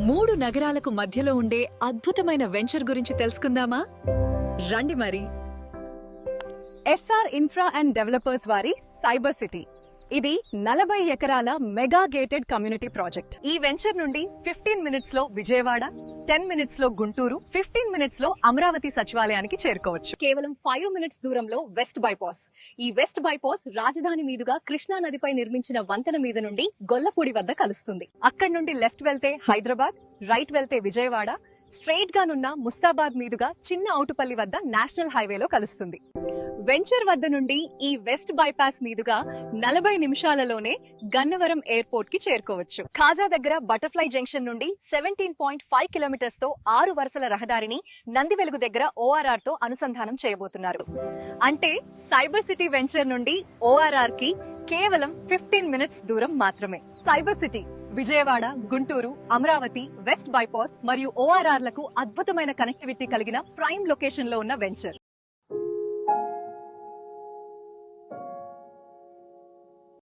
మూడు నగరాలకు మధ్యలో ఉండే అద్భుతమైన వెంచర్ గురించి తెలుసుకుందామా? రండి మరి. ఎస్ఆర్ ఇన్ఫ్రా అండ్ డెవలపర్స్ వారి సైబర్ సిటీ. ఇది 40 ఎకరాల మెగా గేటెడ్ కమ్యూనిటీ ప్రాజెక్ట్. ఈ వెంచర్ నుండి 15 మినిట్స్ లో విజయవాడ, 10 మినిట్స్ లో గుంటూరు, 15 మినిట్స్ లో అమరావతి సచివాలయానికి చేరుకోవచ్చు. కేవలం 5 మినిట్స్ దూరంలో వెస్ట్ బైపాస్. ఈ వెస్ట్ బైపాస్ రాజధాని మీదుగా కృష్ణా నదిపై నిర్మించిన వంతెన మీద నుండి గొల్లపూడి వద్ద కలుస్తుంది. అక్కడి నుండి లెఫ్ట్ వెళ్తే హైదరాబాద్, రైట్ వెళ్తే విజయవాడ, స్ట్రెయిట్ గా నున్న ముస్తాబాద్ మీదుగా చిన్న ఔటుపల్లి వద్ద నేషనల్ హైవేలో కలుస్తుంది. వెంచర్ వద్ద నుండి ఈ వెస్ట్ బైపాస్ మీదుగా 40 నిమిషాలలోనే గన్నవరం ఎయిర్పోర్ట్ కి చేరుకోవచ్చు. ఖాజా దగ్గర బటర్ఫ్లై జంక్షన్ నుండి 17.5 కిలోమీటర్స్ తో 6 వరుసల రహదారిని నందివెలుగు దగ్గర ORR తో అనుసంధానం చేయబోతున్నారు. అంటే సైబర్ సిటీ వెంచర్ నుండి ORR కి కేవలం 15 మినిట్స్ దూరం మాత్రమే. Cyber city Vijayawada, Guntur, Amaravati, west bypass మరియు ORR లకు అద్భుతమైన కనెక్టివిటీ కలిగిన ప్రైమ్ లొకేషన్ లో ఉన్న వెంచర్.